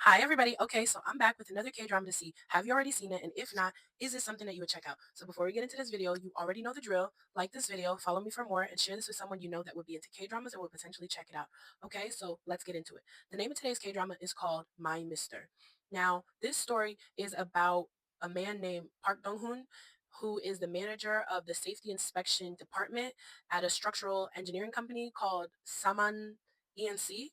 Hi, everybody. Okay, so I'm back with another K-drama to see. Have you already seen it? And if not, is this something that you would check out? So before we get into this video, you already know the drill. Like this video, follow me for more, and share this with someone you know that would be into K-dramas and would potentially check it out. Okay, so let's get into it. The name of today's K-drama is called My Mister. Now, this story is about a man named Park Dong-hoon, who is the manager of the safety inspection department at a structural engineering company called Saman ENC.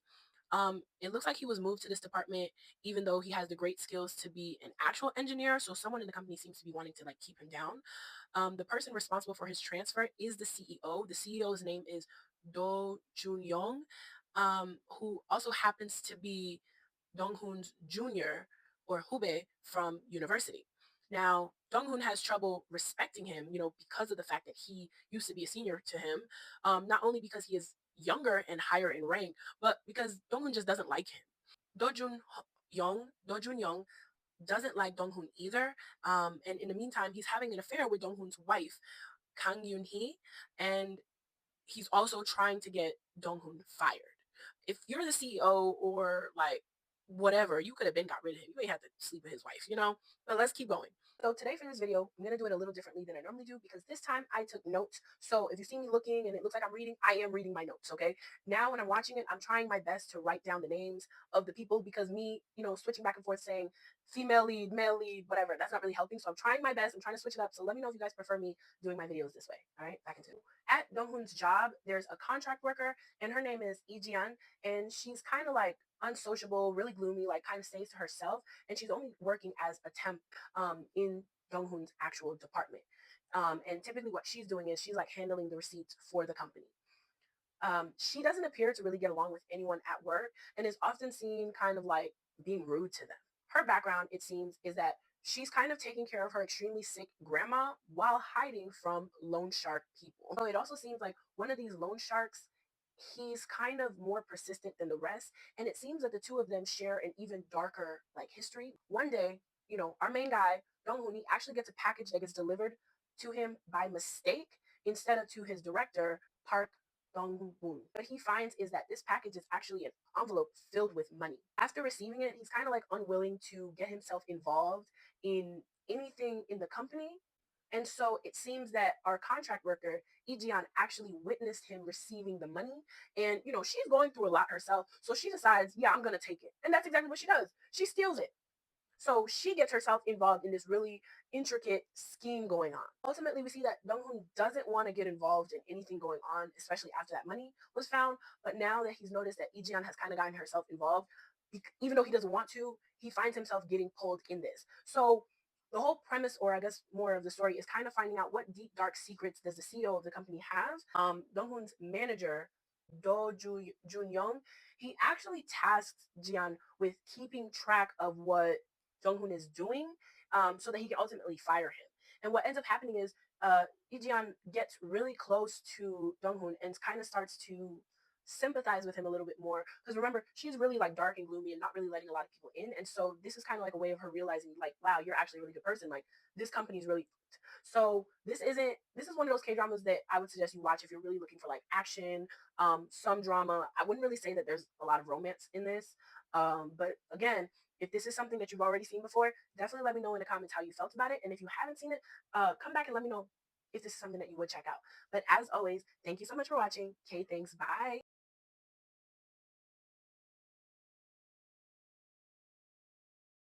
It looks like he was moved to this department even though he has the great skills to be an actual engineer. So someone in the company seems to be wanting to like keep him down. The person responsible for his transfer is the CEO. The CEO's name is Do Jun Young, who also happens to be Dong-hoon's junior or Hube from university. Now, Dong-hoon has trouble respecting him, because of the fact that he used to be a senior to him, not only because he is younger and higher in rank, but because Dong-hoon just doesn't like him. Do Jun Young doesn't like Dong-hoon either. And in the meantime, he's having an affair with Dong-hoon's wife, Kang Yoon-hee, and he's also trying to get Dong-hoon fired. If you're the CEO or like whatever, you could have been got rid of him. You ain't have to sleep with his wife. But let's keep going. So today for this video, I'm gonna do it a little differently than I normally do because this time I took notes. So if you see me looking and it looks like I'm reading, I am reading my notes, okay? Now when I'm watching it, I'm trying my best to write down the names of the people because me, switching back and forth saying female lead, male lead, whatever, that's not really helping. So I'm trying my best. I'm trying to switch it up. So let me know if you guys prefer me doing my videos this way. All right, back into it. At Donghoon's job, there's a contract worker, and her name is Lee Jian, and she's kind of like unsociable, really gloomy, like kind of stays to herself, and she's only working as a temp in Donghoon's actual department. And typically, what she's doing is she's like handling the receipts for the company. She doesn't appear to really get along with anyone at work and is often seen kind of like being rude to them. Her background, it seems, is that she's kind of taking care of her extremely sick grandma while hiding from loan shark people. So it also seems like one of these loan sharks, he's kind of more persistent than the rest. And it seems that the two of them share an even darker like history. One day, our main guy, Dong-hoon, he actually gets a package that gets delivered to him by mistake instead of to his director, Park Dong-hoon. What he finds is that this package is actually an envelope filled with money. After receiving it, he's kind of like unwilling to get himself involved in anything in the company. And so it seems that our contract worker, Ijian, actually witnessed him receiving the money. And, she's going through a lot herself. So she decides, yeah, I'm going to take it. And that's exactly what she does. She steals it. So she gets herself involved in this really intricate scheme going on. Ultimately, we see that Dong-hoon doesn't want to get involved in anything going on, especially after that money was found. But now that he's noticed that Ijian has kind of gotten herself involved, even though he doesn't want to, he finds himself getting pulled in this. So the whole premise, or I guess more of the story, is kind of finding out what deep dark secrets does the CEO of the company have. Dong-hoon's manager, Jun Young, he actually tasks Jian with keeping track of what Jung-hoon is doing, so that he can ultimately fire him. And what ends up happening is Ijian gets really close to Dong-hoon and kind of starts to sympathize with him a little bit more. Because remember, she's really like dark and gloomy and not really letting a lot of people in. And so this is kind of like a way of her realizing, like, wow, you're actually a really good person. Like this company is really so this is one of those K dramas that I would suggest you watch if you're really looking for like action, some drama. I wouldn't really say that there's a lot of romance in this. But again, if this is something that you've already seen before, definitely let me know in the comments how you felt about it. And if you haven't seen it, come back and let me know if this is something that you would check out. But as always, thank you so much for watching. Okay, thanks. Bye.